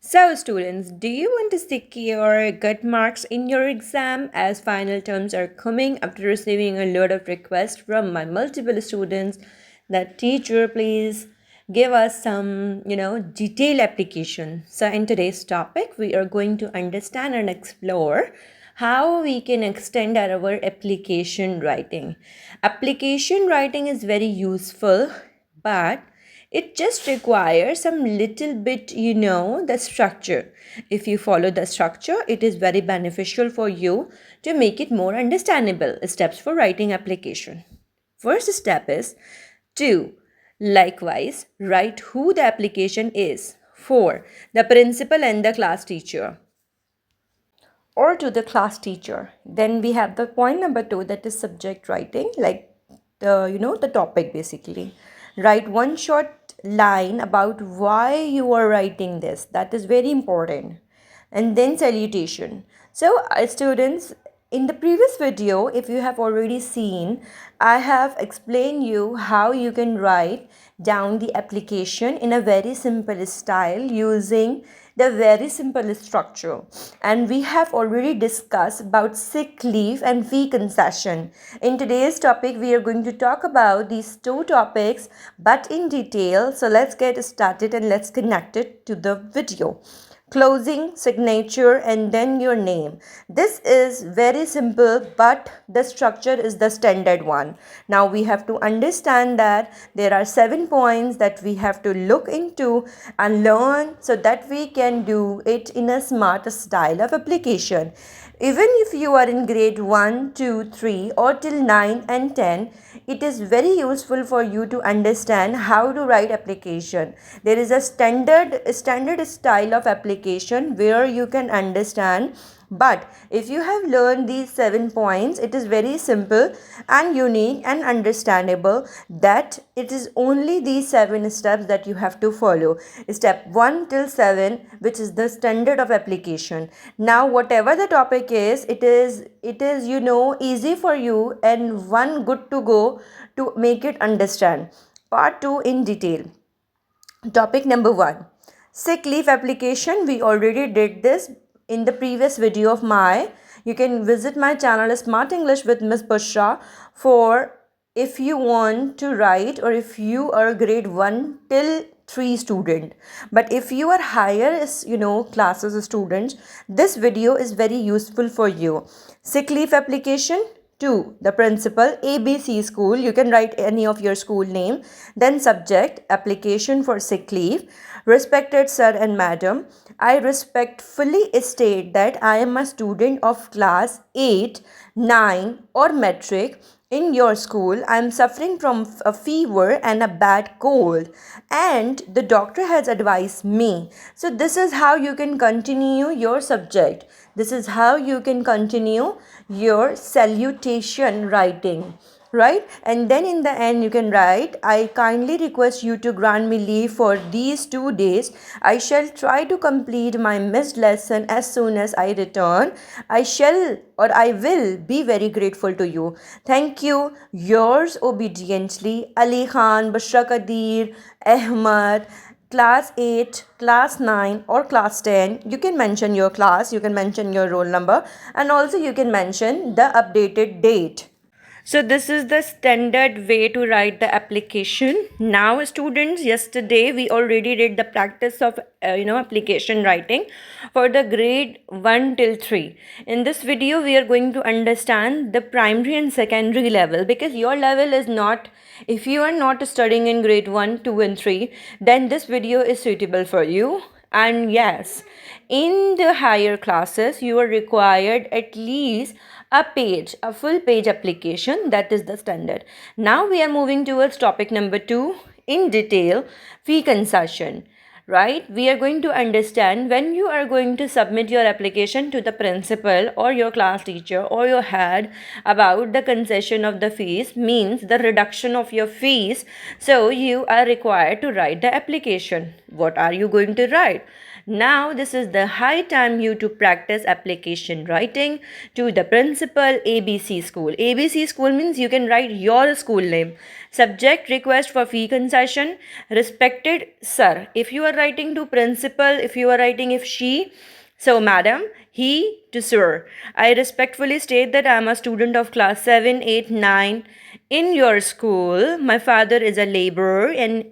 So, students, do you want to secure good marks in your exam as final terms are coming after receiving a lot of requests from my multiple students that teacher, please give us some, detailed application. So, in today's topic, we are going to understand and explore how we can extend our application writing. Application writing is very useful, but it just requires some little bit, the structure. If you follow the structure, it is very beneficial for you to make it more understandable. Steps for writing application. First step is to likewise write who the application is for the principal and the class teacher or to the class teacher. Then we have the point number 2, that is subject writing, like the topic basically. Write one short line about why you are writing this. That is very important. And then salutation. So students, in the previous video, if you have already seen, I have explained you how you can write down the application in a very simple style using the very simple structure. And we have already discussed about sick leave and fee concession. In today's topic, we are going to talk about these two topics but in detail. So let's get started and let's connect it to the video. Closing, signature, and then your name. This is very simple, but the structure is the standard one. Now we have to understand that there are 7 points that we have to look into and learn so that we can do it in a smart style of application. Even if you are in grade 1, 2, 3 or till 9 and 10, it is very useful for you to understand how to write application. There is a standard style of application where you can understand, but if you have learned these 7 points, it is very simple and unique and understandable that it is only these 7 steps that you have to follow. Step 1 till 7, which is the standard of application. Now whatever the topic is, it is easy for you and one good to go to make it understand. Part 2 in detail. Topic number 1, sick leave application. We already did this in the previous video of my. You can visit my channel Smart English with Miss Bushra for if you want to write or if you are grade 1 till 3 student. But if you are higher classes students, this video is very useful for you. Sick leave application to the principal, ABC school. You can write any of your school name. Then subject, application for sick leave. Respected sir and madam, I respectfully state that I am a student of class 8, 9 or metric in your school. I am suffering from a fever and a bad cold, and the doctor has advised me. So this is how you can continue your subject. This is how you can continue your salutation writing, right? And then in the end you can write, I kindly request you to grant me leave for these 2 days. I shall try to complete my missed lesson as soon as I return. I will be very grateful to you. Thank you. Yours obediently, Ali Khan, Bashra Kadir, Ahmad, class 8, class 9 or class 10. You can mention your class, you can mention your roll number, and also you can mention the updated date. So this is the standard way to write the application. Now students, yesterday we already did the practice of application writing for the grade 1 till 3. In this video we are going to understand the primary and secondary level, because your level is not, if you are not studying in grade 1, 2 and 3, then this video is suitable for you. And yes, in the higher classes you are required at least a full page application. That is the standard. Now we are moving towards topic number 2 in detail, fee concession. Right, we are going to understand when you are going to submit your application to the principal or your class teacher or your head about the concession of the fees, means the reduction of your fees. So you are required to write the application. What are you going to write? Now this is the high time you to practice application writing to the principal, ABC school. ABC school means you can write your school name. Subject request for fee concession. Respected sir. If you are writing to principal, if you are writing if she, so madam, he to sir. I respectfully state that I am a student of class 7, 8, 9 in your school. My father is a laborer, and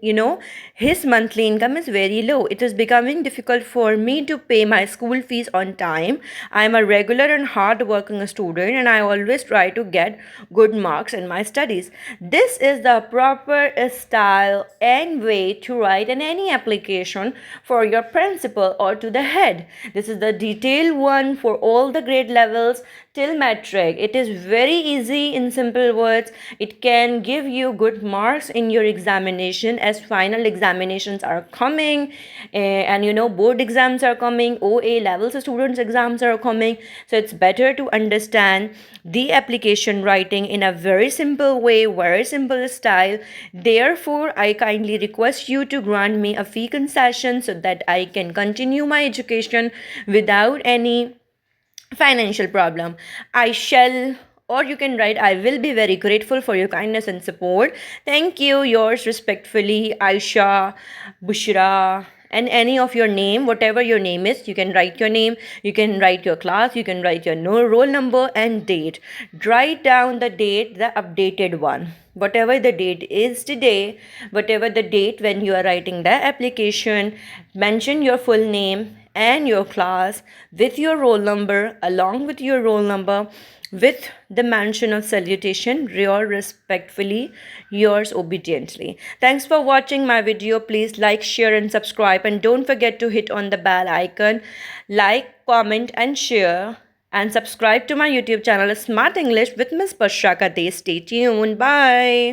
his monthly income is very low. It is becoming difficult for me to pay my school fees on time. I am a regular and hard working student, and I always try to get good marks in my studies. This is the proper style and way to write in any application for your principal or to the head. This is the detailed one for all the grade levels till matric. It is very easy in simple words. It can give you good marks in your examination, as final examinations are coming, and board exams are coming, OA levels students exams are coming. So it's better to understand the application writing in a very simple way, very simple style. Therefore, I kindly request you to grant me a fee concession so that I can continue my education without any financial problem. I shall, or you can write, I will be very grateful for your kindness and support. Thank you. Yours respectfully, Aisha, Bushra, and any of your name, whatever your name is. You can write your name, you can write your class, you can write your roll number and date. Write down the date, the updated one. Whatever the date is today, whatever the date when you are writing the application, mention your full name and your class with your roll number, along with your roll number, with the mention of salutation, your respectfully, yours obediently. Thanks for watching my video. Please like, share and subscribe, and don't forget to hit on the bell icon. Like, comment and share, and subscribe to my YouTube channel Smart English with Miss Bushra Kade. Stay tuned. Bye.